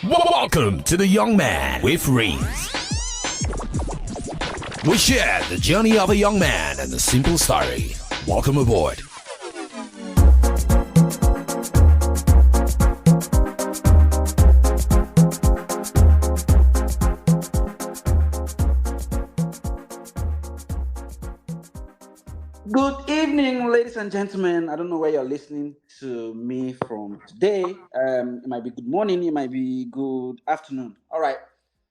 Welcome to The Young Man with Reams. We share the journey of a young man and the simple story. Welcome aboard. Good evening, ladies and gentlemen. I don't know where you're listening to me from today. It might be good morning, it might be good afternoon. All right.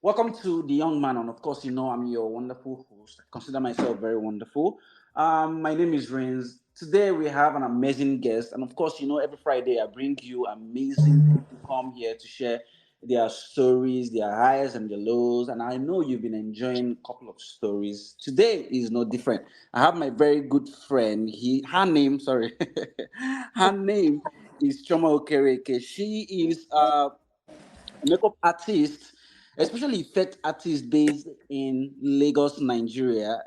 Welcome to The Young Man. And of course, you know I'm your wonderful host. I consider myself very wonderful. My name is Rins. Today we have an amazing guest. And of course, you know, every Friday I bring you amazing people come here to share their stories, their highs and their lows. And I know you've been enjoying a couple of stories. Today is no different. I have my very good friend. Her name, sorry, her name is Choma Okereke. She is a makeup artist, especially effect artist based in Lagos, Nigeria.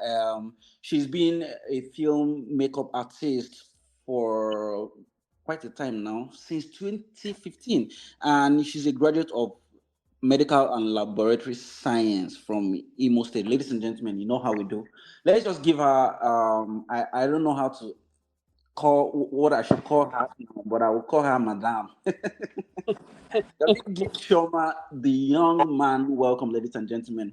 She's been a film makeup artist for quite a time now, since 2015, and she's a graduate of medical and laboratory science from Imo State. Ladies and gentlemen, you know how we do. Let's just give her. I don't know how to call what I should call her, but I will call her Madame. Let me give Shoma, the young man, welcome, ladies and gentlemen.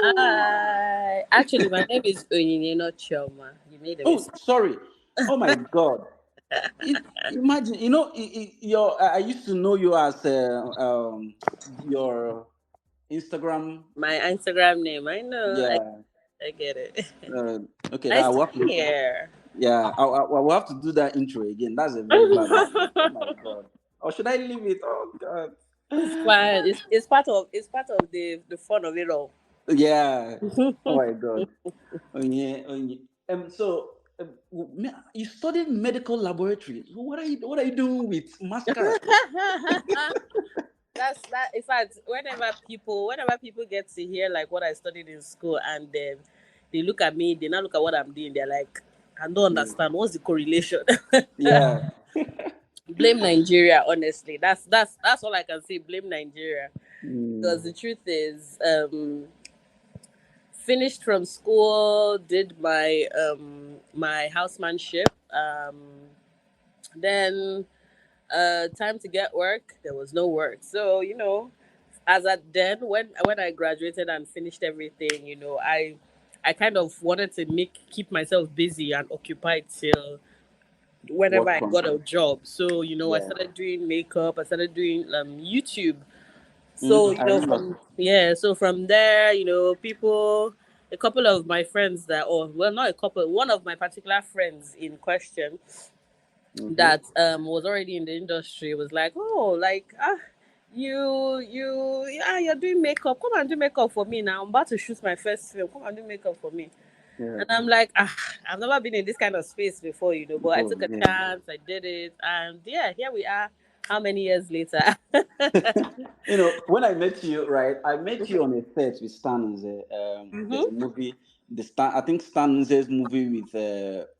Hi. Actually, my name is Onyinye, not Choma. You made a Oh, mistake. sorry. Oh my God. Imagine, you know, I used to know you as your Instagram. My Instagram name. I know. Yeah. I get it. Okay. Nice I will to have be to, here. yeah. I will have to do that intro again. That's a very bad one. Oh my God. Or should I leave it? Oh God. It's fine. It's part of the fun of it all. Yeah. Oh my God. Oh yeah. Oh yeah. So you studied medical laboratory. So what are you doing with mascara? That's that. In fact, whenever people get to hear like what I studied in school, and then they look at me, they now look at what I'm doing. They're like, I don't understand. What's the correlation? Yeah. Blame Nigeria, honestly. That's all I can say. Blame Nigeria. Because the truth is, finished from school, did my housemanship, then time to get work, there was no work. So, as at then, when I graduated and finished everything, I kind of wanted to keep myself busy and occupied till whenever Work I from got a job. So, I yeah. started doing makeup, I started doing YouTube. So, I remember. from there, a couple of my friends not a couple, one of my particular friends in question Mm-hmm. that was already in the industry was like, oh, like you're doing makeup. Come and do makeup for me now. I'm about to shoot my first film. Come and do makeup for me. Yeah. And I'm like, I've never been in this kind of space before, but I Before, took a yeah. chance, I did it, and yeah, here we are. How many years later? You know, when I met you, right? I met you on a set with Stan Nze. There's a Mm-hmm. movie, I think Stan Nze's movie with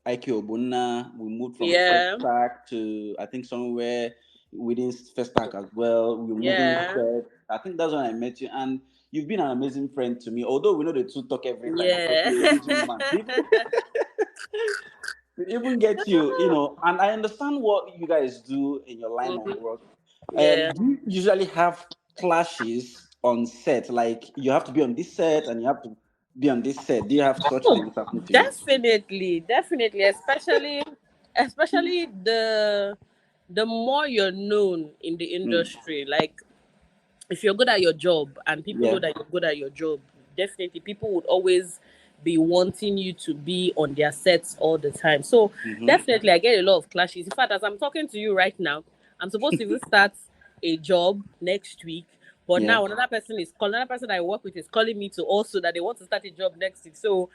Ike Obunna. We moved from First Yeah, Stack to I think somewhere within First Stack as well. We were moving yeah, set. I think that's when I met you, and you've been an amazing friend to me. Although we know the two talk every time because yeah. you're a businessman. Even get you, and I understand what you guys do in your line of Mhm. work. Yeah. Do you usually have clashes on set? Like you have to be on this set and you have to be on this set. Do you have such Oh, things happen to you? definitely, especially the more you're known in the Mm. industry. Like, if you're good at your job and people Yeah. know that you're good at your job, definitely people would always be wanting you to be on their sets all the time. So Mm-hmm. definitely I get a lot of clashes. In fact, as I'm talking to you right now, I'm supposed to even start a job next week. But Yeah. now another person I work with is calling me to also that they want to start a job next week. So,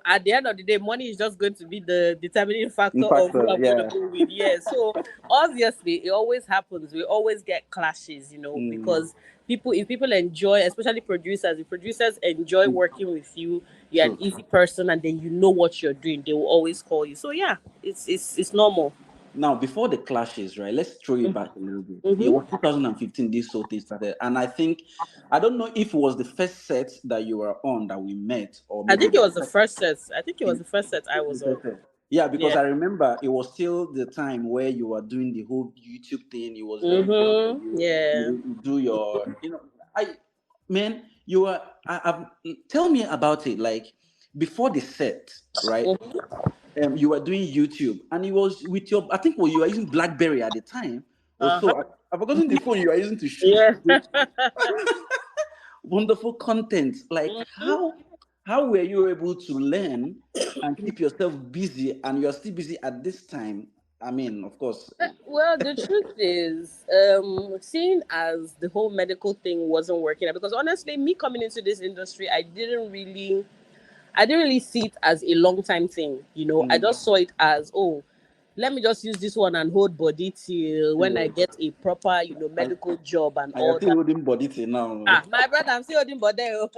at the end of the day, money is just going to be the determining factor In of fact, who I'm going to yeah. go with. Yeah. So obviously, it always happens. We always get clashes, Mm. because if people enjoy, especially producers, if producers enjoy working with you, you're an True. easy person, and then you know what you're doing, they will always call you. So yeah, it's normal. Now, before the clashes, right? Let's throw it back a little bit. It Mm-hmm. was 2015. This whole thing started, and I don't know if it was the first set that you were on that we met, or I maybe think it the was the first set. I think it was the first set I was on. yeah, because Yeah. I remember it was still the time where you were doing the whole YouTube thing. It was very big for Mm-hmm. you. Yeah. You do your, I, man, you were. Tell me about it. Like before the set, right? Mm-hmm. You were doing YouTube, and it was with your. I think you were using BlackBerry at the time, or Uh-huh. so. I've forgotten the phone you were using to shoot Yeah. those wonderful content. Like Mhm. how were you able to learn and keep yourself busy, and you're still busy at this time? I mean, of course. Well, the truth is, seeing as the whole medical thing wasn't working out, because honestly, me coming into this industry, I didn't really see it as a long time thing. I Mm, just saw it as, oh, let me just use this one and hold body till when I yeah. get a proper, And, medical job and and you're all still that. holding body till now. Ah, my brother, I'm still holding body. Oh,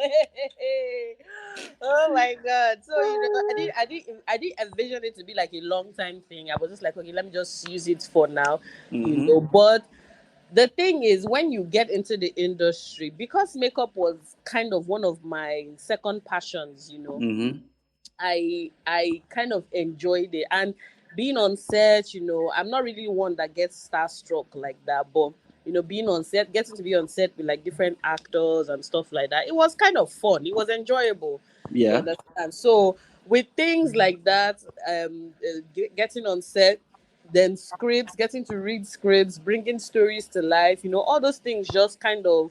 oh my god! So I didn't envision it to be like a long time thing. I was just like, okay, let me just use it for now. Mm-hmm. But the thing is, when you get into the industry, because makeup was kind of one of my second passions, Mm-hmm. I kind of enjoyed it. And being on set, I'm not really one that gets starstruck like that, but being on set, getting to be on set with like different actors and stuff like that, it was kind of fun. It was enjoyable. You Yeah. understand? So with things like that, getting on set, then scripts, getting to read scripts, bringing stories to life, all those things just kind of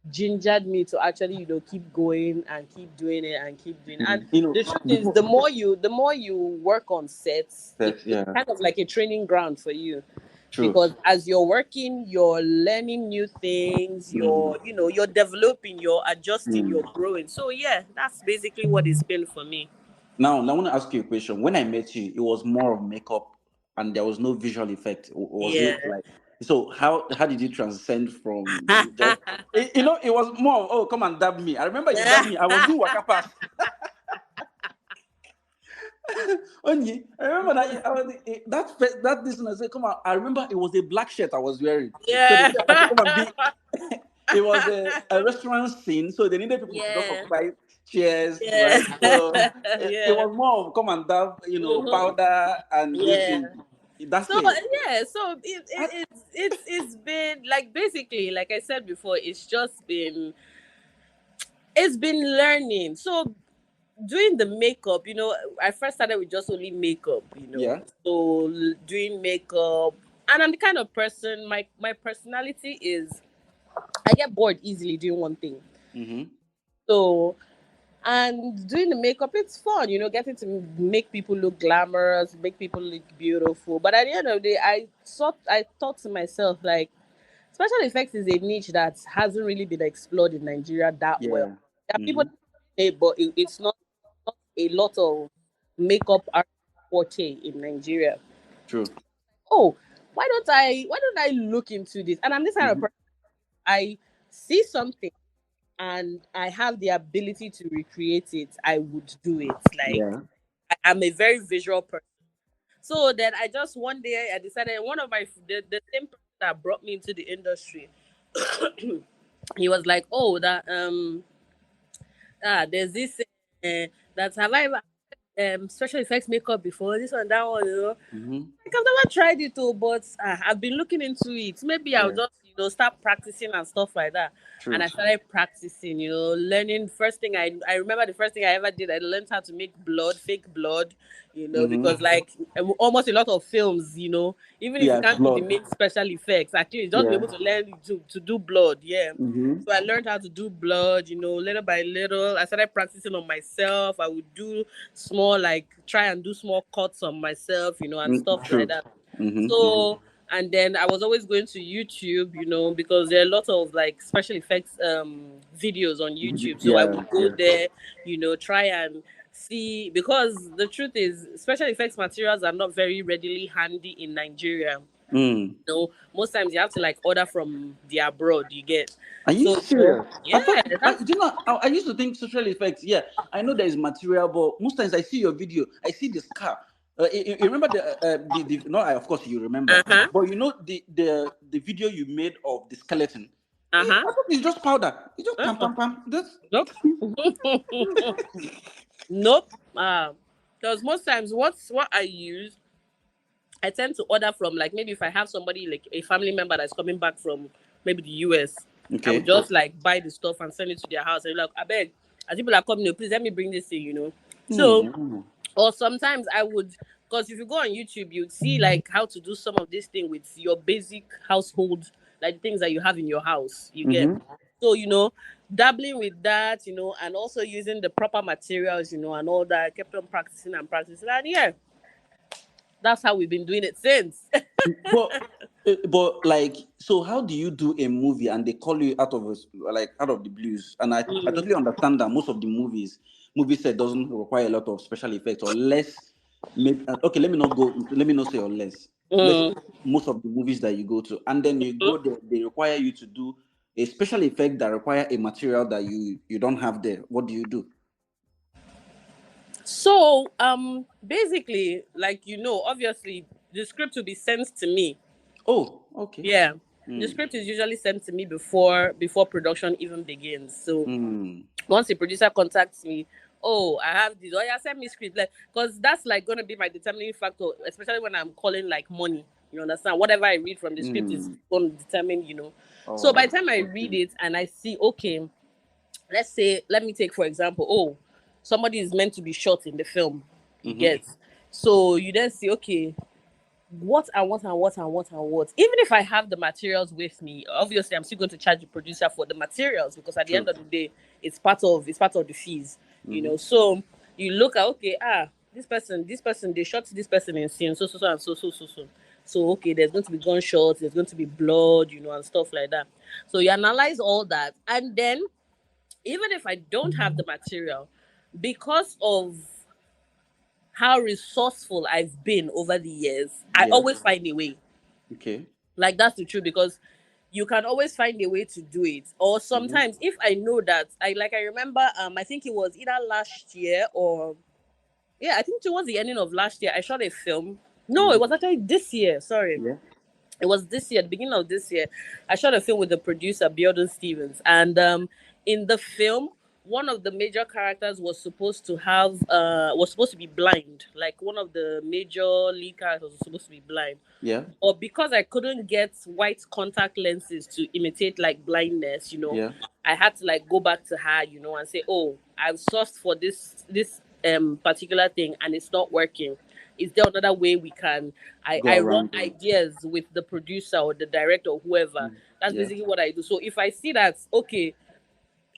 gingered me to actually, keep going and keep doing it and keep doing it. And Mm. You know, the truth is, before the more you work on sets, that, it's yeah, kind of like a training ground for you, true. because as you're working, you're learning new things, Mm. you're developing, you're adjusting, Mm. you're growing. So yeah, that's basically what it's been for me. Now, I want to ask you a question. When I met you, it was more of makeup, and there was no visual effect. Was Yeah. it like so? How did you transcend from just it was more of, oh, come and dab me. I remember you dabbed me. I was doing waka pass. Only I remember that that this one. I said, come on. I remember it was a black shirt I was wearing. So they Yeah. said I should come and be. It was a restaurant scene, so they needed people to just Yeah. occupy chairs, Yeah. right? So it Yeah. was more of come and dab, Mhm. powder and this Yeah. thing. That's So it. yeah, so I, it's been like, basically, like I said before, it's been learning. So doing the makeup, I first started with just only makeup, yeah. so doing makeup, and I'm the kind of person, my personality is, I get bored easily doing one thing. Mm-hmm. So, and doing the makeup, it's fun, getting to make people look glamorous, make people look beautiful. But at the end of the day, I thought to myself, like, special effects is a niche that hasn't really been explored in Nigeria that well. Yeah. There are people Mm-hmm. that say, but it's not a lot of makeup art forte in Nigeria. True. Oh, why don't I look into this? And I'm this kind of Mm-hmm. person. I see something and I have the ability to recreate it, I would do it. Like, Yeah. I'm a very visual person. So then I just one day I decided, one of the same person that brought me into the industry, he was like, "Oh, that there's this that have I ever special effects makeup before, this one, that one, Mm-hmm. Like, I've never tried it though, but I've been looking into it. Maybe I'll Yeah. just, start practicing and stuff like that." And True. I started practicing, learning. First thing I remember, the first thing I ever did, I learned how to make blood, fake blood, Mm-hmm. because like, almost a lot of films, even if you Yeah. can't do the Blood. main special effects, actually just be Yeah. able to learn to do blood. Yeah. Mm-hmm. So I learned how to do blood, little by little. I started practicing on myself. I would do small, like, try and do small cuts on myself, and stuff like True. that. Mm-hmm. So, and then I was always going to YouTube, because there are a lot of like special effects videos on YouTube. So I Yeah. would go Yeah. there, try and see, because the truth is, special effects materials are not very readily handy in Nigeria. Mm. Most times you have to like order from the abroad, you get. Are you So, serious? I yeah, thought, that's I used to think social effects. Yeah, I know there is material, but most times I see your video, I see the scar. You remember the no, of course you remember, but you know the video you made of the skeleton. I thought it's just powder. It's just pam pam pam. This. Nope. Nope. Because most times, what I use, I tend to order from, like, maybe if I have somebody, like a family member that's coming back from maybe the US, I would just like buy the stuff and send it to their house. And like, I beg, as people are coming, please let me bring this in, you know. So, or sometimes I would, because if you go on YouTube, you'd see like how to do some of this thing with your basic household, like things that you have in your house. You get. So, you know, dabbling with that, you know, and also using the proper materials, you know, and all that. I kept on practicing and practicing. And yeah, that's how we've been doing it since. but like, so how do you do a movie and they call you out of the blues? And I totally understand that most of the movie set doesn't require a lot of special effects or less. Okay, let me not say or less. Most of the movies that you go to, and then you go there, they require you to do a special effect that require a material that you don't have there. What do you do? So, basically, like, you know, obviously the script will be sent to me. Oh, okay. Yeah. The script is usually sent to me before production even begins. So once the producer contacts me, oh, I have this, oh yeah, send me script, like, because that's like gonna be my determining factor, especially when I'm calling like money. You understand? Whatever I read from the script is going to determine, you know. So by the time I read it and I see, okay, let me take for example, oh, somebody is meant to be shot in the film. You get. So you then see, okay, what and what and what and what and what. Even if I have the materials with me, obviously I'm still going to charge the producer for the materials, because at the end of the day, it's part of the fees. You know. So you look at, okay, this person, they shot this person in scene, so and so. So okay, there's going to be gunshots, there's going to be blood, you know, and stuff like that. So you analyze all that, and then even if I don't have the material, because of how resourceful I've been over the years, I always find a way. Okay. Like, that's the truth, because you can always find a way to do it. Or sometimes if I know that, I remember, I think it was either last year or, yeah, I think towards the ending of last year, I shot a film. No, it was actually this year. Sorry. Yeah. It was this year, the beginning of this year. I shot a film with the producer, Biodun Stevens. And in the film, one of the major characters was supposed to be blind. Like, one of the major lead characters was supposed to be blind. Yeah. Or because I couldn't get white contact lenses to imitate like blindness, you know, I had to like go back to her, you know, and say, oh, I've sourced for this particular thing and it's not working. Is there another way we can? I run ideas with the producer or the director or whoever. That's basically what I do. So if I see that, okay,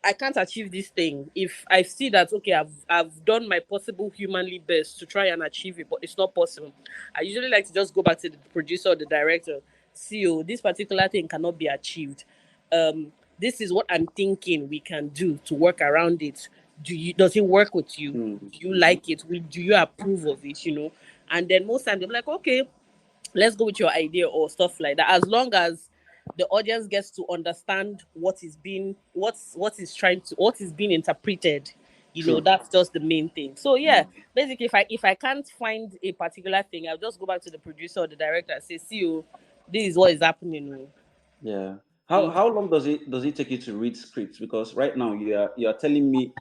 I can't achieve this thing, if I see that, okay, I've done my possible humanly best to try and achieve it, but it's not possible, I usually like to just go back to the producer or the director. See, this particular thing cannot be achieved. This is what I'm thinking we can do to work around it. Does it work with you? Do you like it? Do you approve of it? You know? And then most times they're like, okay, let's go with your idea or stuff like that. As long as the audience gets to understand what is being interpreted, you know, that's just the main thing. So yeah, basically, if I can't find a particular thing, I'll just go back to the producer or the director and say, see, this is what is happening. Yeah. How long does it take you to read scripts? Because right now you are telling me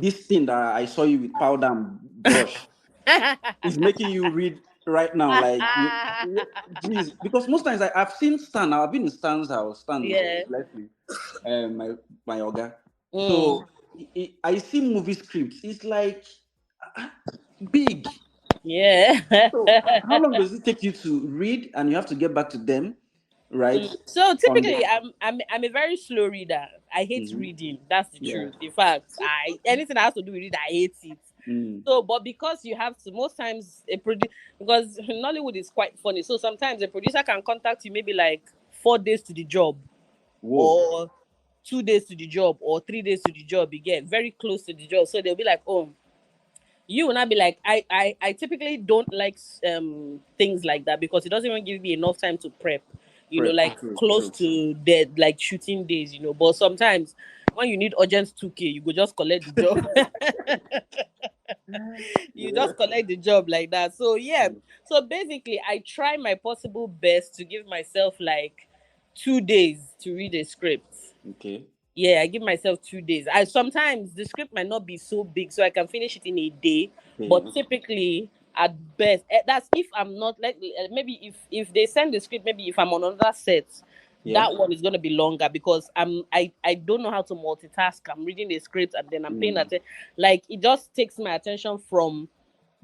this thing that I saw you with powder and brush is making you read right now, like geez. Because most times I've seen Stan. I've been in Stan's house. Stan, bless me, my Oga. So I see movie scripts. It's like big. Yeah. So how long does it take you to read, and you have to get back to them, right? So typically, I'm a very slow reader. I hate reading. That's the truth. In fact, anything that has to do with it, I hate it. So, but because you have to, most times because Nollywood is quite funny. So sometimes a producer can contact you maybe like 4 days to the job, or 2 days to the job, or 3 days to the job. Again, very close to the job. So they'll be like, oh, you will not be like, I typically don't like things like that, because it doesn't even give me enough time to prep. You know, like close to dead, like shooting days, you know. But sometimes when you need urgent 2K, you go just collect the job. You just collect the job like that. So yeah. So basically, I try my possible best to give myself like 2 days to read a script. Okay. Yeah, I give myself 2 days. I sometimes the script might not be so big, so I can finish it in a day. But Okay. typically, at best, that's if I'm not like maybe if they send the script, maybe if I'm on another set, Yeah. that one is gonna be longer because I don't know how to multitask. I'm reading the script and then I'm paying Mm. attention. Like it just takes my attention from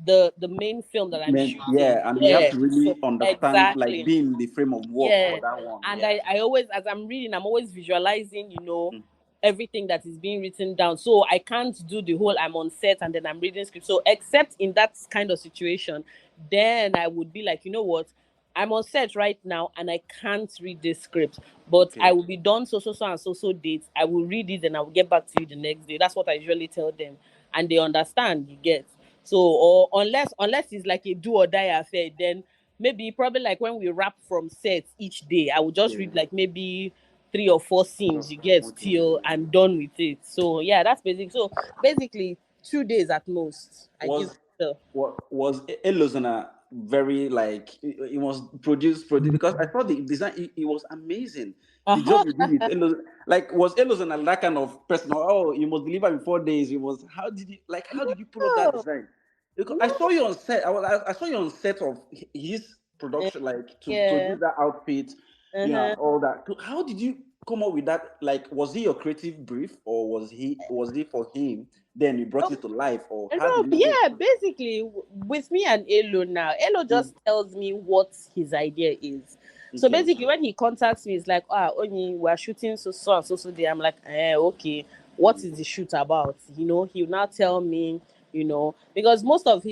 the main film that I'm shooting. Yeah, and you have Yeah, to so really understand, like, exactly. be in the frame of work Yeah. for that one. And Yeah. I always, as I'm reading, I'm always visualizing, everything that is being written down. So I can't do the whole I'm on set and then I'm reading script. So except in that kind of situation, then I would be like, you know what? I'm on set right now and I can't read this script, but I Okay. will be done so and so dates. I will read it and I will get back to you the next day. That's what I usually tell them, and they understand. You get. So, or unless it's like a do or die affair, then maybe probably like when we wrap from sets each day, I will just Yeah. read like maybe 3 or 4 scenes. You get Okay. till I'm done with it. So yeah, that's basic. So basically 2 days at most. I give Was myself. was Elozana very, like, it was produced because I thought the design, it was amazing. The Uh-huh. job you did with Elozana, like, was Elozana that kind of person? Oh, you must deliver in 4 days. It was, how did you pull up that No, design? Because I no. saw you on set. I saw you on set of his production, like, to Yeah. produce that outfit, and Uh-huh. all that. How did you come up with that? Like, was he your creative brief, or was it for him? Then you brought it to life, or how No, did you go? yeah, basically with me and Elo now, Elo Mm, just tells me what his idea is. So okay. basically, when he contacts me, it's like, Oni, we're shooting so and so day. I'm like, okay, what Mm, is the shoot about? He'll now tell me, because most of the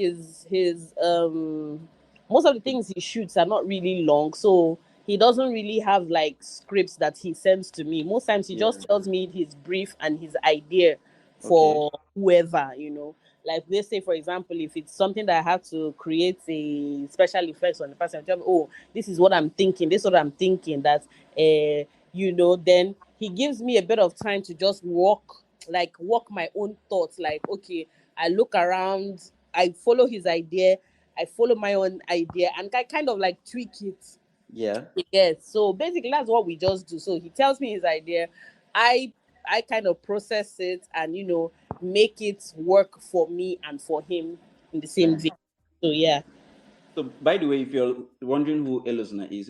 things he shoots are not really long, so he doesn't really have like scripts that he sends to me. Most times he yeah. just tells me his brief and his idea Okay. for whoever. Like let's say for example, if it's something that I have to create a special effects on the person, tell me, oh, this is what I'm thinking, this is what I'm thinking, that then he gives me a bit of time to just walk my own thoughts, like, okay, I look around, I follow his idea, I follow my own idea, and I kind of like tweak it. Yeah. Yes. So basically, that's what we just do. So he tells me his idea. I I kind of process it and make it work for me and for him in the same vein. So yeah. So, by the way, if you're wondering who Elozana is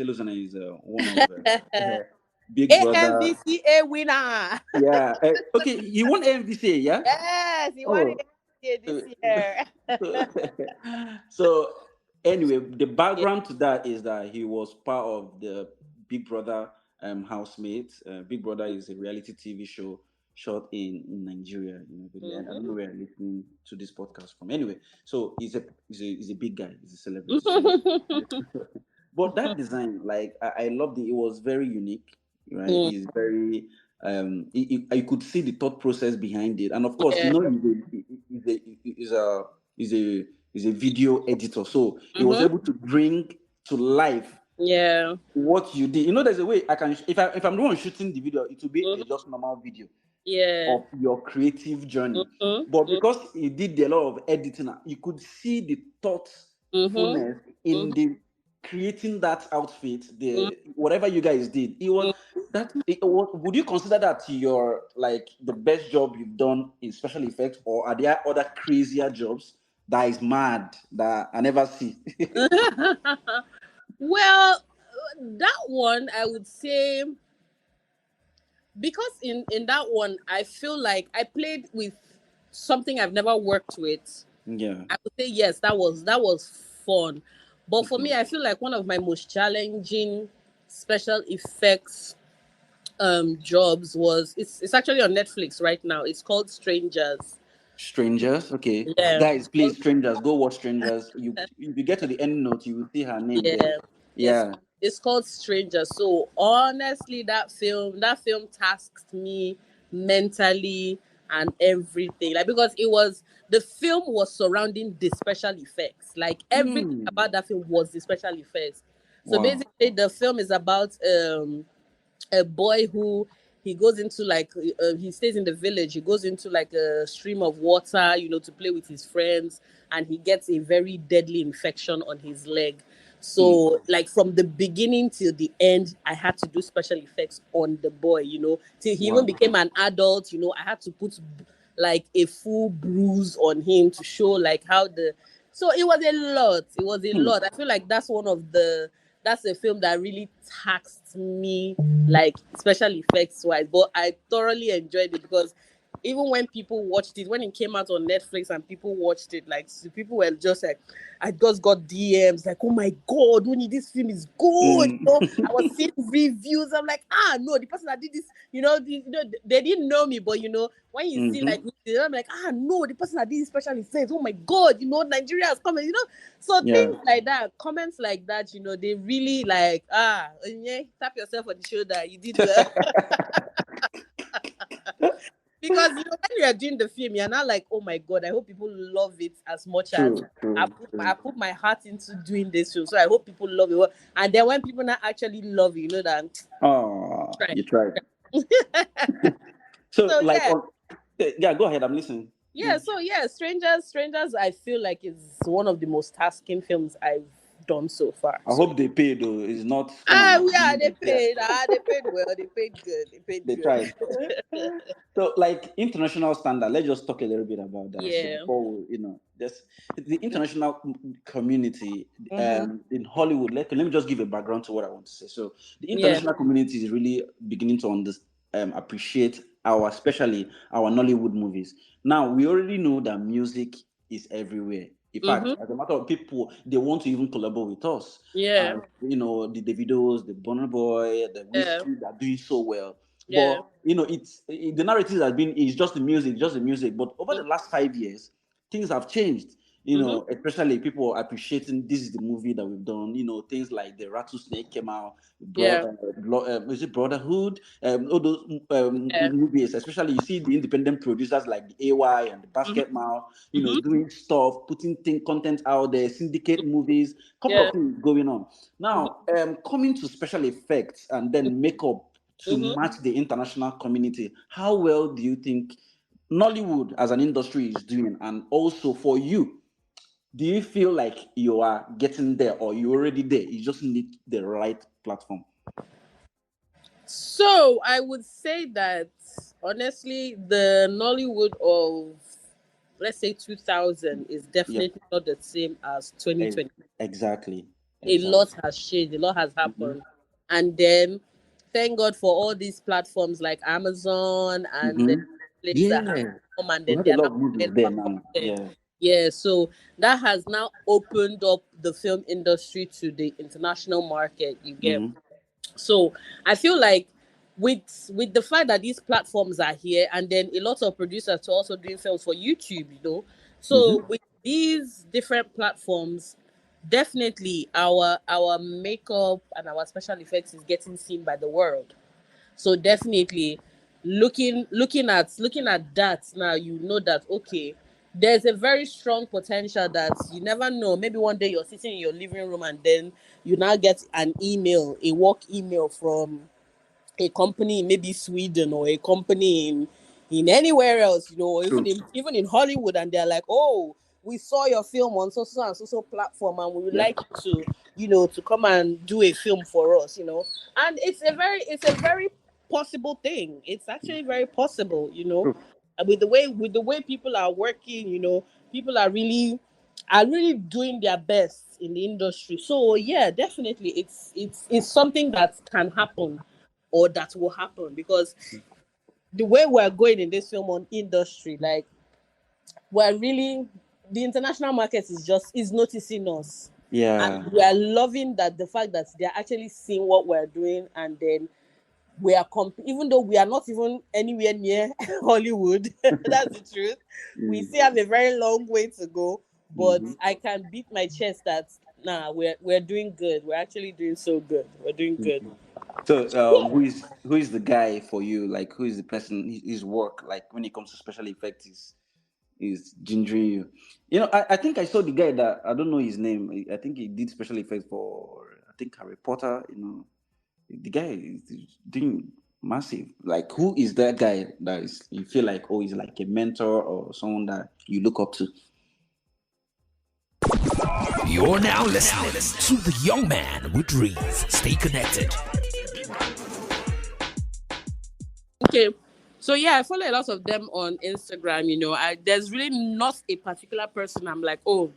one of Big Brother. AMVCA winner. Yeah. Okay, you won MVC, yeah? Yes, he won Oh. AMVCA So, this year. so, so anyway, the Yeah. background to that is that he was part of the Big Brother housemates. Big Brother is a reality TV show shot in Nigeria. I don't know Mhm. where you're listening to this podcast from. Anyway, so he's a big guy. He's a celebrity. So, but that design, like, I loved it. It was very unique, right? Mm, It's very I could see the thought process behind it, and of course, yeah. he's a he's a video editor, so he was Mhm. able to bring to life Yeah. what you did. There's a way I can, if I'm the one shooting the video, it will be a Mhm. just normal video Yeah. of your creative journey. Mhm. But Mhm. because he did a lot of editing, you could see the Mhm. thoughtfulness in Mhm. the creating that outfit, Mhm. the whatever you guys did. Would you consider that your, like, the best job you've done in special effects, or are there other crazier jobs that is mad that I never see? Well, that one I would say, because in that one I feel like I played with something I've never worked with. Yeah. I would say yes, that was fun. But for Okay. me, I feel like one of my most challenging special effects jobs was, it's actually on Netflix right now. It's called Strangers. Strangers. Okay. Yeah. Guys, please, Strangers, go watch Strangers. If you get to the end note, you will see her name there. Yeah, it's Yeah. it's called Stranger. So honestly, that film tasked me mentally and everything. Like, because the film was surrounding the special effects. Like everything Hmm. about that film was the special effects. So Wow. basically, the film is about a boy who he goes into like he stays in the village. He goes into like a stream of water, to play with his friends, and he gets a very deadly infection on his leg. So like from the beginning till the end, I had to do special effects on the boy, till he even became an adult. I had to put like a full bruise on him to show like how so it was a lot. It was a lot. I feel like that's a film that really taxed me, like special effects wise. But I thoroughly enjoyed it because even when people watched it, when it came out on Netflix and people watched it, like people were just like, I just got DMs like, oh my god, Uni, this film is good. I was seeing reviews. I'm like, no, the person that did this, they didn't know me, but when you see like, I'm like, no, the person that did this special effects, oh my god, Nigeria has come, so things like that, comments like that, they really like, Onyinye, tap yourself on the shoulder, you did well. Because when you are doing the film, you're not like, oh my god, I hope people love it as much as I put my heart into doing this film. So I hope people love it. And then when people not actually love it, you know that. You tried. So like, go ahead. I'm listening. Yeah. So Strangers. I feel like is one of the most tasking films I've done so far. I hope they paid though. It's not. They paid. They paid well. They paid good. They tried. So, like international standard. Let's just talk a little bit about that. Yeah. Before just the international community in Hollywood. Let me just give a background to what I want to say. So, the international community is really beginning to appreciate especially our Nollywood movies. Now, we already know that music is everywhere. In fact, as a matter of people, they want to even collaborate with us. Yeah. The Davidos, the Burna Boy, the Whiskey are doing so well. Yeah. But the narrative has been it's just the music. But over the last 5 years, things have changed. Especially people are appreciating this is the movie that we've done. Things like the Rattlesnake came out. Is it Brotherhood? All those movies, especially you see the independent producers like the AY and the Basket Mouth, doing stuff, putting content out there, syndicate movies, couple of things going on. Now, coming to special effects and then makeup to match the international community, how well do you think Nollywood as an industry is doing? And also for you, do you feel like you are getting there or you're already there? You just need the right platform. So I would say that honestly, the Nollywood of let's say 2000 is definitely not the same as 2020. Exactly. A lot has changed. A lot has happened, and then thank God for all these platforms like Amazon and Netflix that have come and then they're now. So that has now opened up the film industry to the international market. You get. So I feel like with the fact that these platforms are here, and then a lot of producers are also doing films for YouTube, So with these different platforms, definitely our makeup and our special effects is getting seen by the world. So definitely looking at that now, that okay, there's a very strong potential that you never know. Maybe one day you're sitting in your living room and then you now get a work email from a company in maybe Sweden or a company in anywhere else, even in Hollywood, and they're like, oh, we saw your film on so and so platform and we would like you to come and do a film for us, and it's a very possible thing. It's actually very possible, with the way people are working, people are really doing their best in the industry. So yeah, definitely it's something that can happen or that will happen, because the way we're going in this film industry, like we're really, the international market is noticing us. And we are loving the fact that they're actually seeing what we're doing, and then we are even though we are not even anywhere near Hollywood, that's the truth. We still have a very long way to go, but I can beat my chest that we're doing good. We're actually doing so good. We're doing good. So, who is the guy for you? Like, who is the person? His work, like when it comes to special effects, is gingering you. I think I saw the guy that I don't know his name. I think he did special effects for Harry Potter. The guy is doing Massive. Like, who is that guy that is you feel like, oh, he's like a mentor or someone that you look up to? You're now listening to the young man with dreams. Stay connected. Okay. So yeah, I follow a lot of them on Instagram. There's really not a particular person I'm like, oh,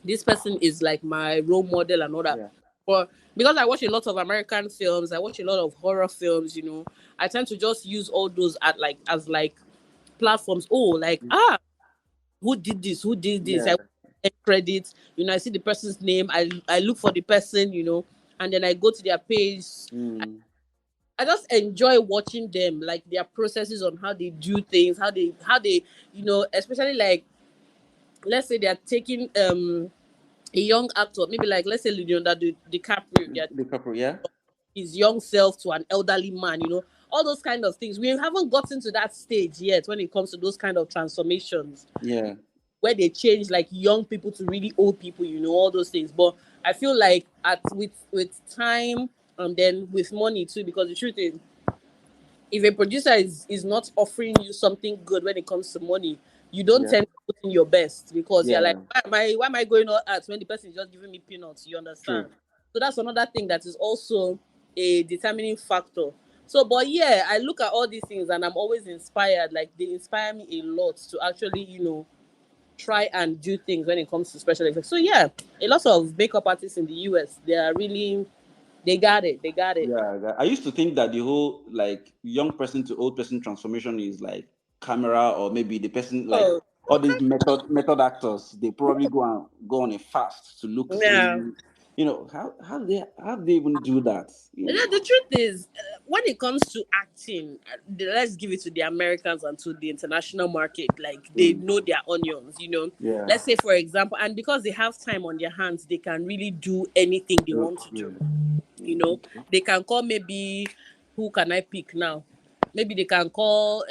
this person is like my role model and all that. Yeah. But because I watch a lot of American films, I watch a lot of horror films, I tend to just use all those as platforms. Oh, like who did this? Who did this? Yeah. I get credits, I see the person's name, I look for the person, and then I go to their page. I just enjoy watching them, like their processes on how they do things, how they, especially like, let's say they're taking a young actor, maybe like, let's say Leonardo DiCaprio, The couple, yeah. his young self to an elderly man, all those kind of things. We haven't gotten to that stage yet when it comes to those kind of transformations. Yeah. Where they change like young people to really old people, all those things. But I feel like with time and then with money too, because the truth is, if a producer is not offering you something good when it comes to money, you don't tend to put in your best, because you're like, why am I going all out when the person is just giving me peanuts? You understand? True. So that's another thing that is also a determining factor. So, but yeah, I look at all these things and I'm always inspired. Like, they inspire me a lot to actually, try and do things when it comes to special effects. So yeah, a lot of makeup artists in the US, they got it. They got it. Yeah. I used to think that the whole like young person to old person transformation is like camera, or maybe the person like Oh, all these method actors. They probably go on a fast to look yeah. slim. How they even do that? The truth is, when it comes to acting, let's give it to the Americans and to the international market. Like, they know their onions. Yeah. Let's say, for example, and because they have time on their hands, they can really do anything they want to do. They can call, maybe, who can I pick now? Maybe they can call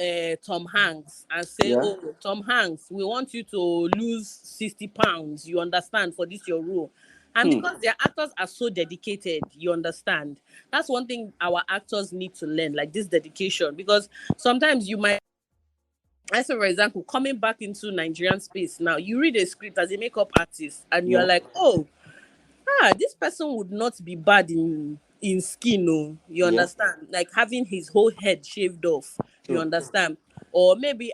Tom Hanks and say, Yeah. oh, Tom Hanks, we want you to lose 60 pounds, you understand, for this your role. And because their actors are so dedicated, you understand. That's one thing our actors need to learn, like this dedication. Because sometimes you might, I say, for example, coming back into Nigerian space now, you read a script as a makeup artist and you're like, oh, this person would not be bad in skin, no, you understand, like having his whole head shaved off, you True. understand, or maybe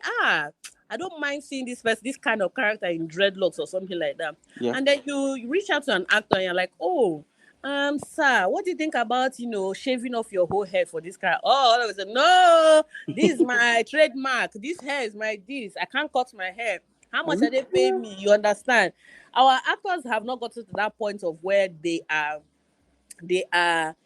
I don't mind seeing this kind of character in dreadlocks or something like that. Yeah. And then you reach out to an actor and you're like, oh, sir, what do you think about shaving off your whole hair for this character? Oh, all of a sudden, no, this is my trademark, this hair is this, I can't cut my hair. How much are they paying me? You understand? Our actors have not gotten to that point of where they are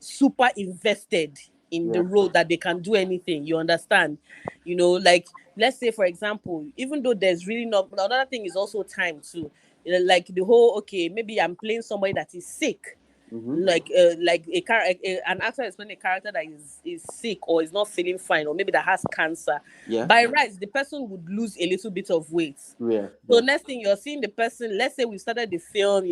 super invested in the role that they can do anything. You understand? Like, let's say, for example, even though there's really not, another thing is also time too. Like the whole, okay, maybe I'm playing somebody that is sick. Like an actor is playing a character that is sick or is not feeling fine, or maybe that has cancer. Yeah. By rights, the person would lose a little bit of weight. Yeah. So next thing, you're seeing the person, let's say we started the film,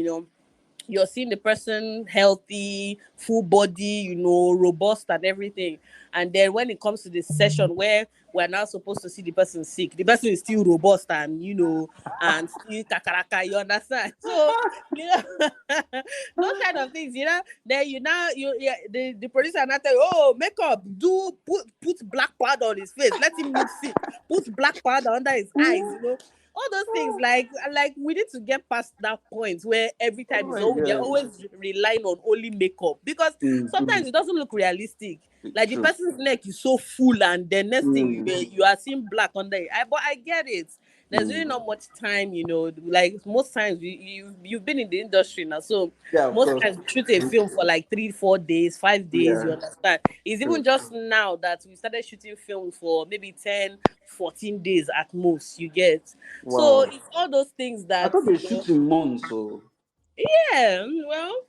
you're seeing the person healthy, full body, robust and everything. And then when it comes to this session where we're now supposed to see the person sick, the person is still robust and, and still kakaraka, you understand? So, those kind of things, then the producer now tell you, oh, makeup, put black powder on his face, let him look sick, put black powder under his eyes, all those things, like we need to get past that point where every time they're always relying on only makeup, because sometimes it doesn't look realistic. Like the person's neck is so full, and the next thing you are seeing black under it. But I get it. There's really not much time, like most times you've been in the industry now, so most times we shoot a film for like 3-4 days, 5 days, you understand. It's even just now that we started shooting film for maybe 10-14 days at most, you get. So it's all those things that I thought they shoot in months, so yeah, well,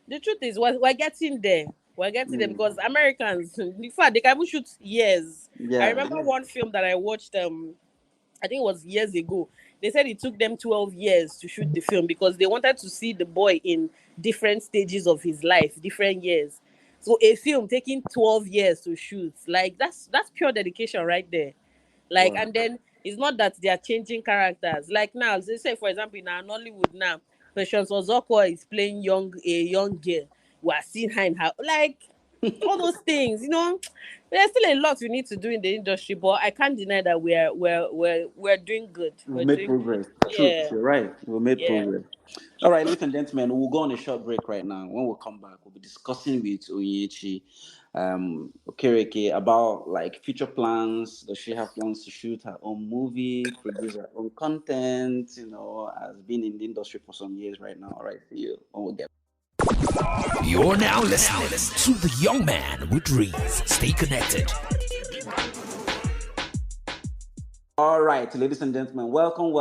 the truth is we're getting there. We're getting there because Americans, in fact, they can even shoot years. I remember one film that I watched, I think it was years ago. They said it took them 12 years to shoot the film because they wanted to see the boy in different stages of his life, different years. So a film taking 12 years to shoot, like that's pure dedication right there. Like, Wow. and then it's not that they are changing characters. Like now, they say for example in our Nollywood now, Patience Ozokwa is playing a young girl. We are seeing her in her like all those things, there's still a lot we need to do in the industry, but I can't deny that we're doing good. We've We're made doing progress. good. True, Yeah, you're right. We made yeah. progress. All right, ladies and gentlemen, we'll go on a short break right now. When we come back, we'll be discussing with Onyinye, Okereke about like future plans. Does she have plans to shoot her own movie, produce her own content? Has been in the industry for some years right now. All right, see you when we get. You're now listening to the young man with dreams. Stay connected. All right, ladies and gentlemen, welcome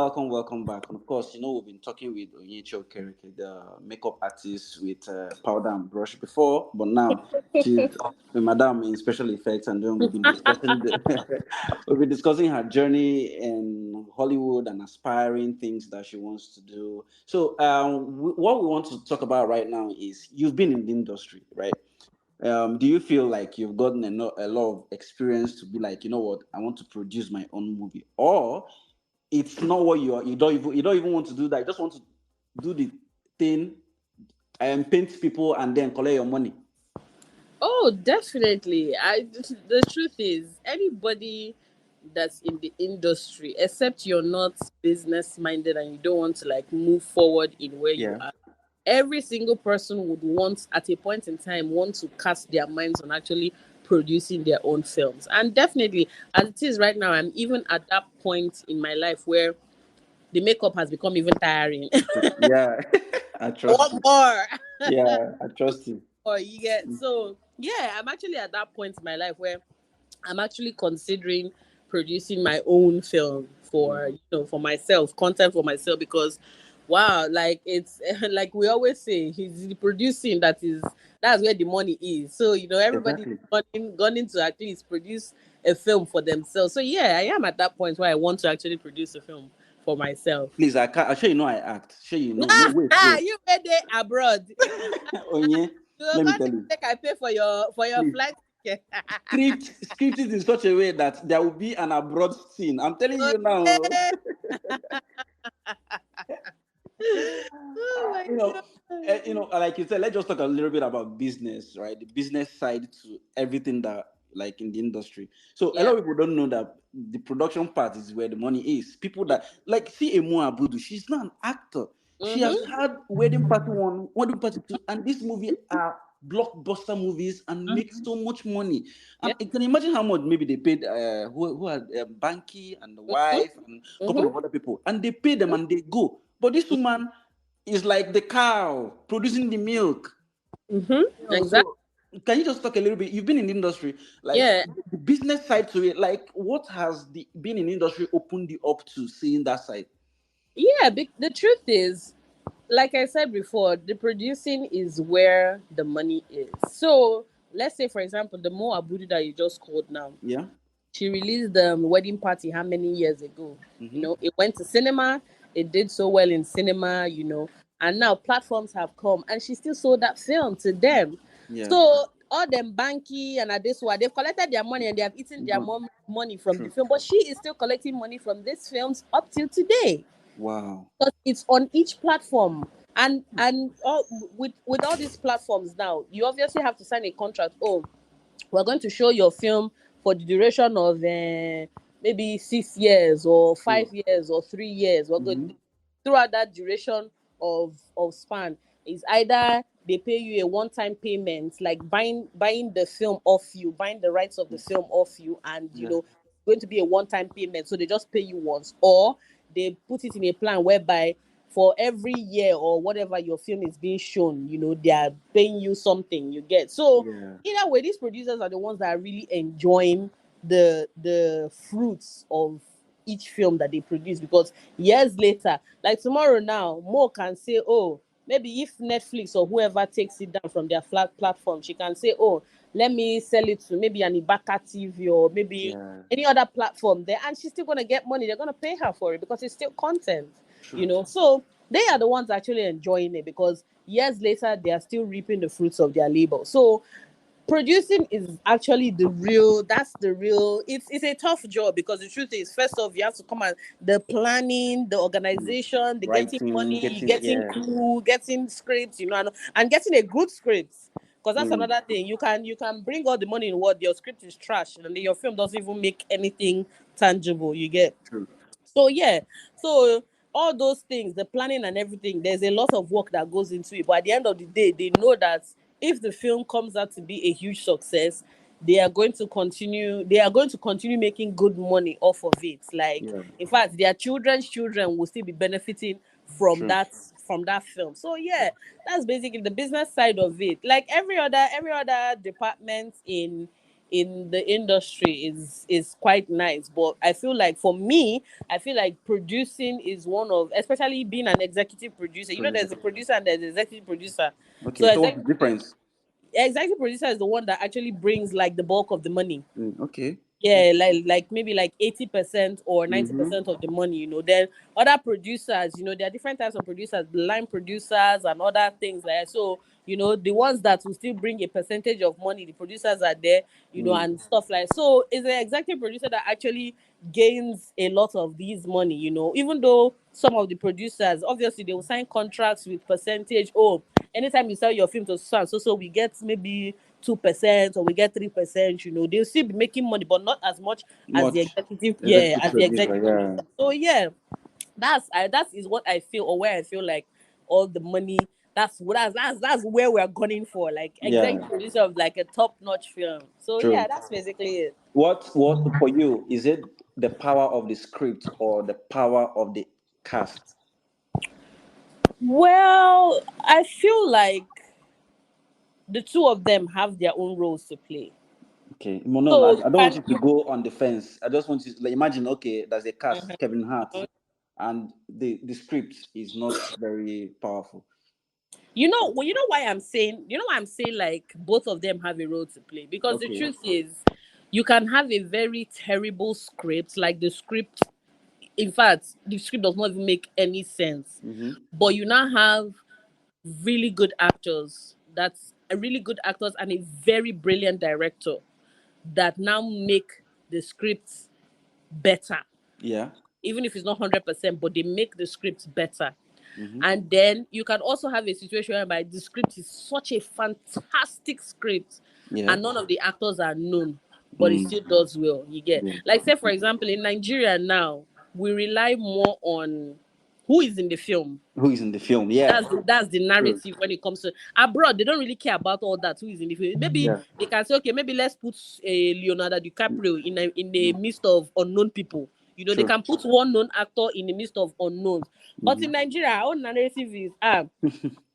back. And of course, we've been talking with Onyinye Okereke, the makeup artist with powder and brush before, but now she's a madam in special effects, and then we've been discussing we've been discussing her journey in Hollywood and aspiring things that she wants to do. So, what we want to talk about right now is you've been in the industry, right? Do you feel like you've gotten a lot of experience to be like, you know what, I want to produce my own movie, or it's not what you are? You don't even want to do that. You just want to do the thing and paint people and then collect your money. Oh, definitely. The truth is, anybody that's in the industry, except you're not business minded and you don't want to like move forward in where you Yeah, are, every single person would want at a point in time want to cast their minds on actually producing their own films. And definitely, as it is right now, I'm even at that point in my life where the makeup has become even tiring. yeah. I trust What you. more? Yeah, I trust you. Or you get so yeah, I'm actually at that point in my life where I'm actually considering producing my own film for Mm. for myself, content for myself, because wow, like it's like we always say, he's the producing that's where the money is. So everybody's Exactly. gone into at least produce a film for themselves. So yeah, I am at that point where I want to actually produce a film for myself. Please, I can't. I'm sure you know I act. Sure you know. No, wait. You made it abroad. Onye, You let me can't tell you. take I pay for your Please, flight ticket. script it in such a way that there will be an abroad scene. I'm telling you now. Okay. Oh my you know, god. like you said, let's just talk a little bit about business, right? The business side to everything that, like in the industry. So a Yeah. lot of people don't know that the production part is where the money is. People that like see Emu Abudu, she's not an actor. She has Mm-hmm. had Wedding Party 1, Wedding Party 2, and this movie are blockbuster movies and make so much money. Yeah. And you can imagine how much maybe they paid who had Banky and the wife and a couple Mm-hmm. of other people, and they pay them and they go. But this woman is like the cow producing the milk. Mm-hmm. Exactly. So can you just talk a little bit? You've been in the industry, like Yeah. the business side to it. Like, what has the being in the industry opened you up to seeing that side? Yeah. The truth is, like I said before, the producing is where the money is. So let's say, for example, the Mo Abudu that you just called now, Yeah. she released the Wedding Party how many years ago? Mm-hmm. It went to cinema. It did so well in cinema. And now platforms have come, and she still sold that film to them. Yeah. So all them Banky and Adesua, they've collected their money and they have eaten their Good. money from the True. film, but she is still collecting money from these films up till today Wow. because it's on each platform. And all, with all these platforms now, you obviously have to sign a contract. Oh, we're going to show your film for the duration of maybe 6 years or True. 5 years or 3 years. We're going Mm-hmm. throughout that duration of span is either they pay you a one-time payment, like buying the film off you, buying the rights of the film off you, and Yeah. going to be a one-time payment, so they just pay you once, or they put it in a plan whereby for every year or whatever your film is being shown, they are paying you something, you get. So Yeah. either way, these producers are the ones that are really enjoying the fruits of each film that they produce, because years later, like tomorrow now, Mo can say, oh, maybe if Netflix or whoever takes it down from their flat platform, she can say, oh, let me sell it to maybe an Ibaka TV or maybe Yeah. any other platform there, and she's still going to get money. They're going to pay her for it because it's still content, True. So they are the ones actually enjoying it, because years later they are still reaping the fruits of their labor. So producing is actually the real, that's the real, it's a tough job, because the truth is, first off, you have to come and the planning, the organization, the getting Writing, money, getting, getting yeah. crew, getting scripts, and getting a good script, because that's Mm, another thing. You can bring all the money in the world, your script is trash, and then your film doesn't even make anything tangible, you get. true. So yeah, so all those things, the planning and everything, there's a lot of work that goes into it. But at the end of the day, they know that if the film comes out to be a huge success, they are going to continue. They are going to continue making good money off of it. Like, Yeah, in fact, their children's children will still be benefiting from true. that film. So yeah, that's basically the business side of it. Like every other department in the industry is quite nice, but I feel like, for me, I feel like producing is one of, especially being an executive producer. There's a producer and there's an executive producer. Okay, So so what's the difference? executive producer is the one that actually brings like the bulk of the money. Okay. Yeah, like maybe like 80% or Mm-hmm. 90% of the money, Then other producers, there are different types of producers, line producers and other things like that. So, the ones that will still bring a percentage of money, the producers are there, Mm. and stuff like. So it's the executive producer that actually gains a lot of these money, even though some of the producers, obviously, they will sign contracts with percentage. Oh, anytime you sell your film to so and so we get maybe 2% or we get 3%, they'll still be making money, but not as much as the Much. executive, yeah, Executive as the producer, executive yeah. producer. So yeah, that is what I feel, or where I feel like all the money. That's where we're gunning for, like Yeah, executive producer of like a top-notch film. So true. yeah, that's basically it. What for you, is it the power of the script or the power of the cast? Well, I feel like the two of them have their own roles to play. Okay. No, no, So I don't want you to go on the fence. I just want you to, like, imagine, okay, there's a cast, Mhm. Kevin Hart, and the script is not very powerful. You know why I'm saying like both of them have a role to play, because the Okay. truth is, you can have a very terrible script, like the script, in fact, the script does not even make any sense, Mm-hmm. but you now have really good actors, that's a really good actors and a very brilliant director that now make the script better, Yeah. even if it's not 100%, but they make the script better. Mm-hmm. And then you can also have a situation whereby the script is such a fantastic script Yeah. and none of the actors are known, but it Mm. still does well. You get, Yeah. like, say for example, in Nigeria now, we rely more on who is in the film. Who is in the film? Yeah. That's the True. narrative. When it comes to abroad, they don't really care about all that. Who is in the film? Maybe Yeah. they can say, okay, maybe let's put Leonardo DiCaprio in the midst of unknown people. They True. can put one known actor in the midst of unknowns. But in Mm-hmm. Nigeria, our own narrative is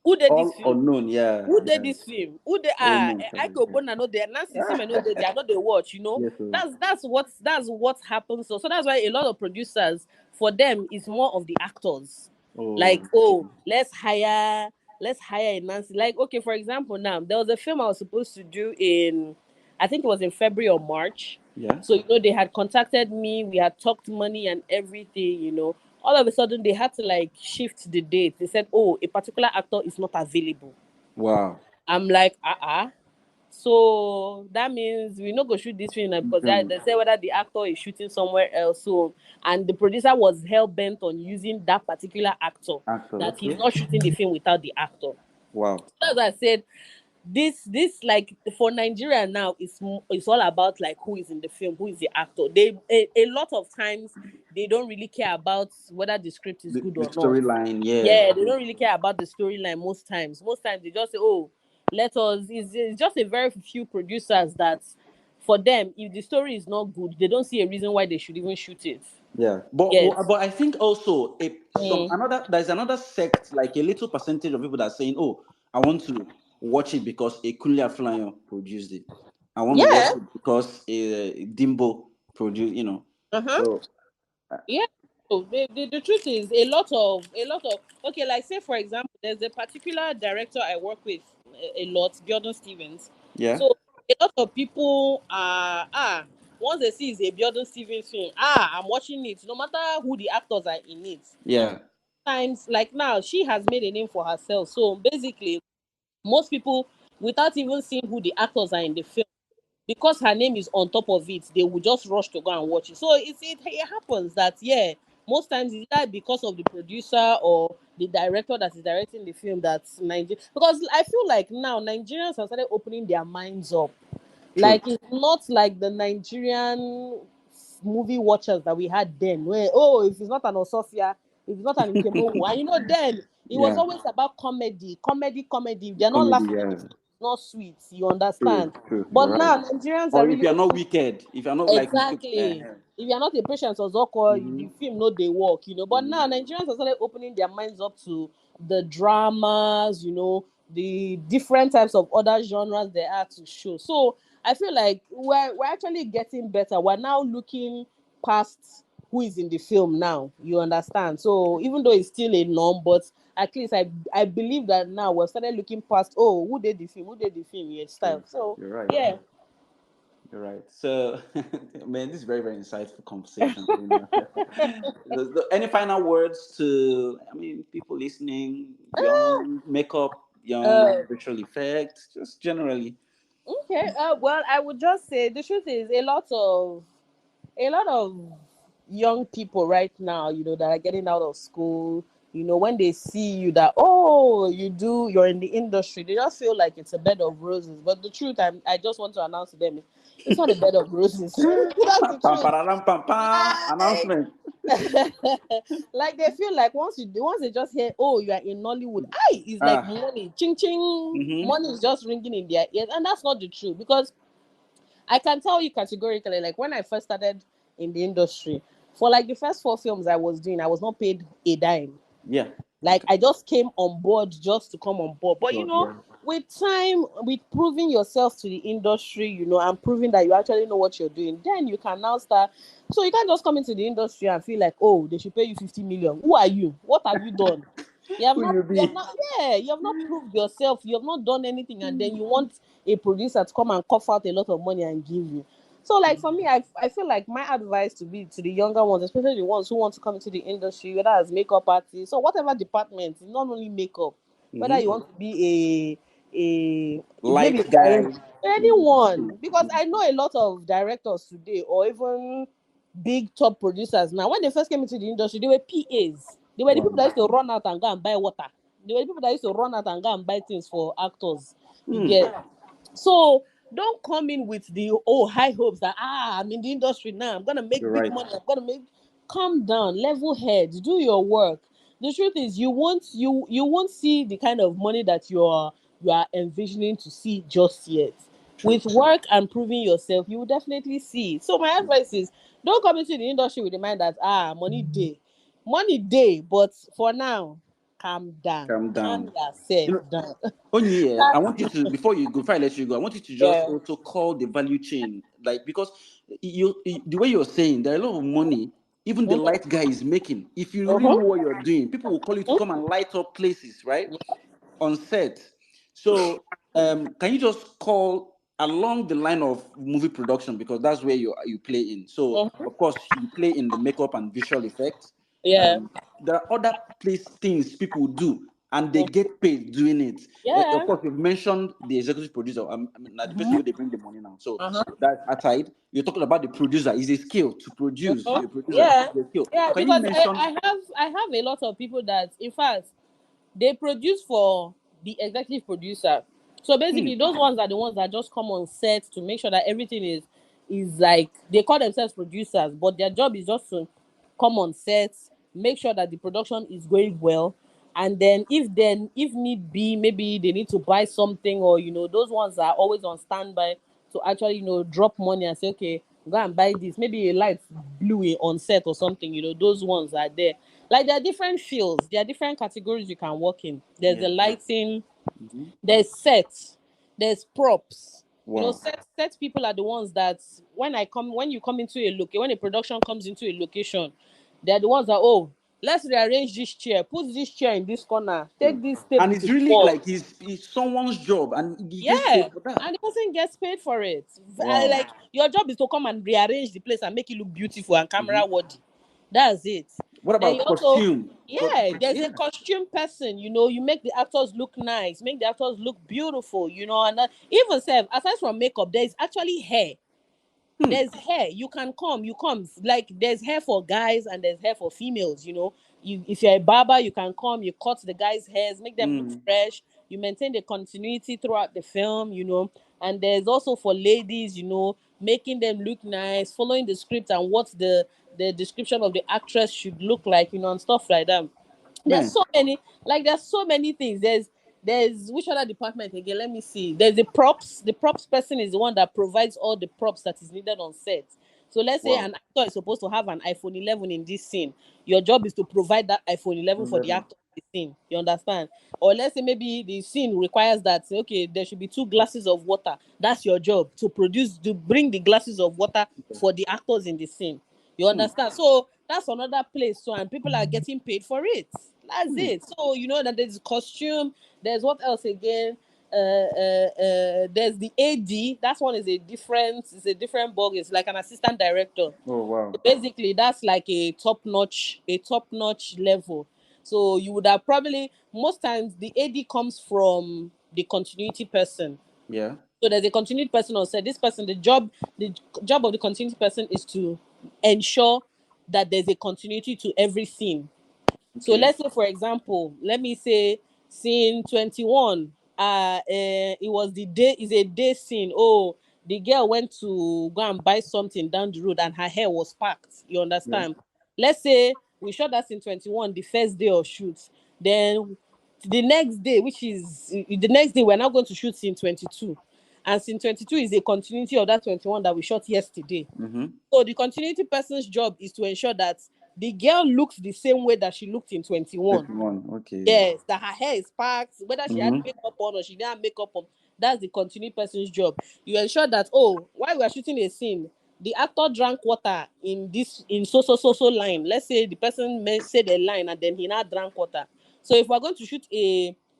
who did this All film? unknown. Yeah. Who did Yeah. this film? Who they Oh are? no. I Sorry. could Yeah. not know there. Nancy Simon know they are not they watch. Yes. Sir. That's what happens. So that's why a lot of producers, for them, is more of the actors. Like, Oh. oh, let's hire a Nancy. Like, okay, for example, now there was a film I was supposed to do in, I think it was in February or March. Yeah. So they had contacted me, we had talked money and everything. All of a sudden they had to like shift the date. They said, oh, a particular actor is not available. Wow. I'm like, so that means we not go shoot this film now, because Film they say whether the actor is shooting somewhere else. So, and the producer was hell bent on using that particular actor, actor. that he's Okay. not shooting the film without the actor. Wow. So as I said, this like for Nigeria now, it's all about like who is in the film, who is the actor. A lot of times they don't really care about whether the script is good The or not. storyline. Yeah. Yeah, they don't really care about the storyline most times. Most times they just say, oh, let us. It's just a very few producers that, for them, if the story is not good, they don't see a reason why they should even shoot it. Yeah. But Yes. but I think also some Mm. another there's another sect, like a little percentage of people that are saying, oh, I want to watch it because a Kulia Flyer produced it. I want to watch Yeah. it because a Dimbo produced. Uh-huh. So Yeah. So the truth is, a lot of okay, like say for example, there's a particular director I work with a lot, Bjorn Stevens. yeah. So a lot of people are once they see it's a Bjorn Stevens film, I'm watching it, no matter who the actors are in it. Yeah. Times like now, she has made a name for herself. So basically, most people without even seeing who the actors are in the film. Because her name is on top of it, they will just rush to go and watch it. So it happens that, yeah, most times it's either because of the producer or the director that is directing the film that's Nigeria. Because I feel like now Nigerians have started opening their minds up. True. Like, it's not like the Nigerian movie watchers that we had then, where, oh, if it's not an Osofia, if it's not an Ikemowu, and then it was Yeah. always about comedy. They're not Comedy. laughing, Yeah. not sweet. You True. understand? True. You're But right. now Nigerians are Or if really you're not wicked, if you're not like wicked. exactly. If you're not a patient or Zoko, Mm-hmm. the film no they work. But now Nigerians are started opening their minds up to the dramas, the different types of other genres there are to show. So I feel like we're actually getting better. We're now looking past who is in the film now. You understand? So even though it's still a norm, but at least I believe that now we've started looking past, oh, who did the film, yeah, True. style. So You're right. yeah. You're right. So, man, this is very, very insightful conversation. Any final words to, people listening, young makeup, young Uh, visual effects, just generally? okay. Well, I would just say the truth is a lot of young people right now, that are getting out of school, when they see you that, oh, you're in the industry, they just feel like it's a bed of roses. But the truth, I just want to announce to them, it's not a bed of roses. That's Pam, the pam, truth. pararam, pam, pam, Like, announcement. like they feel like once they just hear, oh, you are in Nollywood, it's like Ah, money, ching ching, mm-hmm. money is just ringing in their ears, and that's not the truth. Because I can tell you categorically, like when I first started in the industry, for like the first 4 films I was doing, I was not paid a dime. Yeah. Like, I just came on board just to come on board. But Sure, yeah. with time, with proving yourself to the industry, and proving that you actually know what you're doing, then you can now start. So you can't just come into the industry and feel like, oh, they should pay you 50 million. Who are you? What have you done? Who you be? You have not proved yourself. You have not done anything, and then you want a producer to come and cough out a lot of money and give you. So, like, for me, I feel like my advice to be to the younger ones, especially the ones who want to come into the industry, whether as makeup artists or whatever department, not only makeup, whether you Mm-hmm. want to be maybe Light guy. anyone, because I know a lot of directors today, or even big top producers now. When they first came into the industry, they were PAs. They were the people that Wow. used to run out and go and buy water. They were the people that used to run out and go and buy things for actors. You Hmm. get. So don't come in with the high hopes that, I'm in the industry now, I'm gonna make You're big right. money, I'm gonna make. Calm down, level head, do your work. The truth is, you won't see the kind of money that you are envisioning to see just yet. True. With work and proving yourself, you will definitely see. So my advice is, don't come into the industry with the mind that, money day, but for now, calm down, Calm calm down. yourself You know, down. Onyinye, I want you to, before you go, before I let you go, I want you to just Yeah. also call the value chain, like, because the way you're saying, there are a lot of money even the Mhm. light guy is making. If you really know Mhm. what you're doing, people will call you to come and light up places, right, on set. So, can you just call along the line of movie production, because that's where you play in. So, Mhm. of course, you play in the makeup and visual effects. Yeah. There are other things people do, and they get paid doing it. Of Yeah. course, you've mentioned the executive producer. Now the person who they bring the money now. So Uh-huh. that aside, you're talking about the producer. Is a skill to produce. Uh-huh. A producer Yeah. is a skill. Yeah, Can you because I, mention? I have I have a lot of people that, in fact, they produce for the executive producer. So Hmm, basically, those ones are the ones that just come on set to make sure that everything is like, they call themselves producers, but their job is just to come on set, make sure that the production is going well, and then if need be, maybe they need to buy something, or those ones are always on standby to actually drop money and say, okay, go and buy this. Maybe a light blew on set or something. Those ones are there. Like, there are different fields, there are different categories you can work in. There's the yeah. lighting, Mhm. there's sets, there's props. Wow. Set people are the ones that, when you come into a location, when a production comes into a location, they're the ones that, oh, let's rearrange this chair, put this chair in this corner, Yeah. take this tape And to it's the really wall. like it's someone's job, and he gets paid Yeah, for that. and the person gets paid for it. Wow. Like, your job is to come and rearrange the place and make it look beautiful and Mhm. camera worthy. That's it. What Then you about also, costume? there's Yeah. a costume person. You make the actors look nice, make the actors look beautiful. And even self, aside from makeup, there's actually hair. Hmm. There's hair. You come. Like there's hair for guys and there's hair for females. If you're a barber, you can come. You cut the guys' hairs, make them look Hmm. fresh. You maintain the continuity throughout the film. And there's also for ladies. Making them look nice, following the script and what the description of the actress should look like. And stuff like that. There's Man. so many, there's so many things. There's which other department again? Let me see. There's the props. The props person is the one that provides all the props that is needed on set. So let's say Wow. an actor is supposed to have an iPhone 11 in this scene. Your job is to provide that iPhone 11 for the 11. actor in the scene. You understand? Or let's say maybe the scene requires that, okay, there should be 2 glasses of water. That's your job to bring the glasses of water for the actors in the scene. You Hmm. understand? So that's another place. So, and people are getting paid for it. That's Hmm. it. So you know that there's costume. There's what else again? There's the AD. That one is a different. It's a different bug. It's like an assistant director. Oh wow. So basically, that's like a top-notch level. So you would have probably most times the AD comes from the continuity person. Yeah. So there's a continuity person on set. This person, the job of the continuity person is to ensure that there's a continuity to every scene. So Okay. let's say, for example, let me say scene 21. It was the day is a day scene. Oh, the girl went to go and buy something down the road and her hair was packed. You Yeah. understand? Let's say we shot that scene 21 the first day of shoot. Then the next day, we're now going to shoot scene 22. And scene 22 is a continuity of that 21 that we shot yesterday. Mm-hmm. So the continuity person's job is to ensure that the girl looks the same way that she looked in 21. 31. Okay. Yes, that her hair is packed, whether she had Mm-hmm. makeup on or she didn't have makeup on. That's the continuity person's job. You ensure that, oh, while we are shooting a scene, the actor drank water in so line. Let's say the person may said a line and then he now drank water. So if we're going to shoot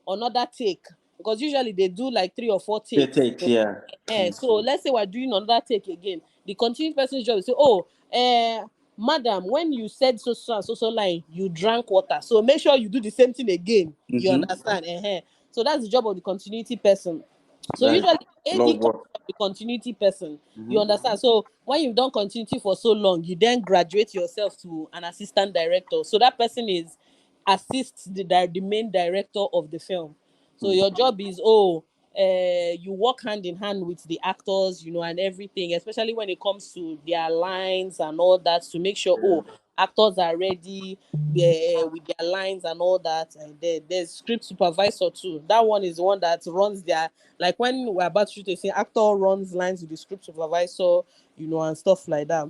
another take, because usually they do like 3 or 4 It takes. takes, yeah. So let's say we're doing another take again. The continuing person's job is say, oh, madam, when you said so line, you drank water. So make sure you do the same thing again. You Mm-hmm. understand? So that's the job of the continuity person. So That is usually a lot AD of comes work. from the continuity person. You Mm-hmm. understand? So when you've done continuity for so long, you then graduate yourself to an assistant director. So that person assists the main director of the film. So Hmm. your job is you work hand in hand with the actors, and everything, especially when it comes to their lines and all that, to make sure Yeah. actors are ready with their lines and all that. And there's script supervisor too. That one is the one that runs their, like when we're about to shoot a scene, actor runs lines with the script supervisor, and stuff like that.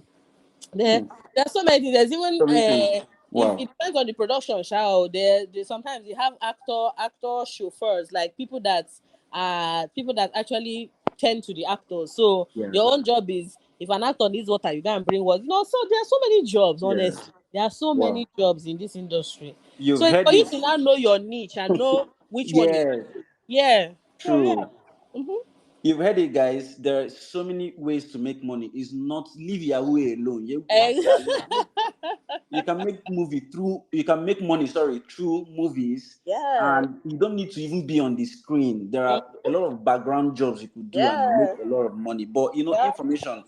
There, Hmm. there's so many things. There's even So many things. it Wow. depends on the production. Shall there sometimes you have actor chauffeurs, like people that actually tend to the actors. So Yeah. your own job is, if an actor needs water, you go and bring water. So there are so many jobs. Yeah. Honestly, there are so Wow. many jobs in this industry. You've So it's heard for you it. to now know your niche and know which one is. Yeah. Yeah. So yeah. True. You've heard it, guys. There are so many ways to make money. It's not leave your way alone. Eh, You can make movie through. You can make money. Sorry, through movies, yeah. and you don't need to even be on the screen. There are a lot of background jobs you could do and make Yeah. a lot of money. But Yeah. information.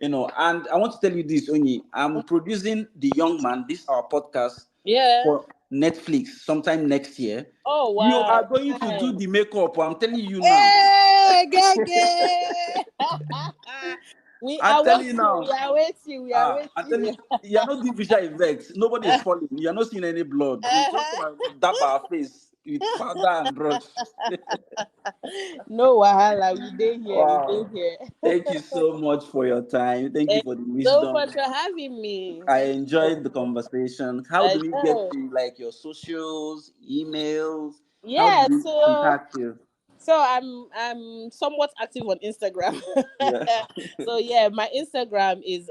And I want to tell you this, Onyi. I'm producing The Young Man. This our podcast Yeah. for Netflix sometime next year. Oh You wow. are going to do Nice. the makeup. I'm telling you now. Hey, gege. we I'm are telling you waiting. now. We are waiting. We are I'm telling waiting. you, you're not doing visual effects. Nobody is falling. You're not seeing any blood. We just Uh-huh. want to dab our face with powder and brush. No wahala. We dey here. We dey Wow. here. Thank you so much for your time. Thank you Thank for the you so much wisdom. for having me. I Thank enjoyed you. the conversation. How I do we get know. to like your socials, emails? How do Yeah. we So contact you? I'm somewhat active on Instagram. Yeah. So yeah, my Instagram is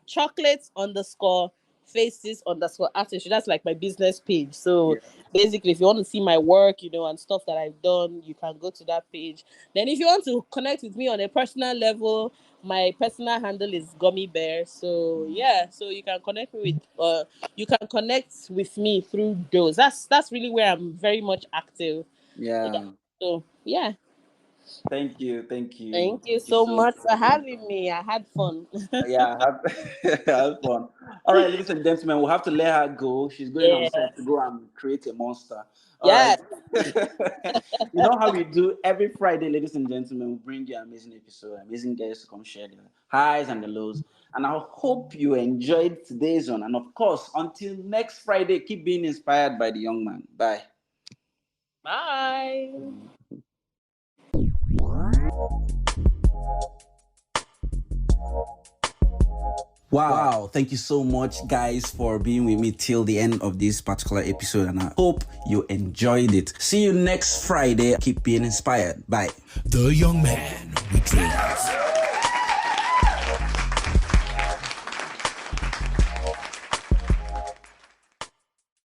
chocolate underscore faces underscore artistry. That's like my business page. So Yeah. basically, if you want to see my work, and stuff that I've done, you can go to that page. Then if you want to connect with me on a personal level, My personal handle is Gummy Bear. So yeah, so you can connect me with you can connect with me through those. That's really where I'm very much active. Yeah. Yeah. So yeah. Thank you. Thank you. Thank you Thank you so so much much for for being. having me. I had fun. Yeah, have fun. All right, ladies and gentlemen, we'll have to let her go. She's going on Yeah. set to go and create a monster. All right. Yeah. You know how we do every Friday, ladies and gentlemen, we bring you an amazing episode, amazing guests to come share the highs and the lows. And I hope you enjoyed today's one. And of course, until next Friday, keep being inspired by the young man. Bye. Bye. Wow, thank you so much, guys, for being with me till the end of this particular episode. And I hope you enjoyed it. See you next Friday. Keep being inspired. Bye. The young man with dreams.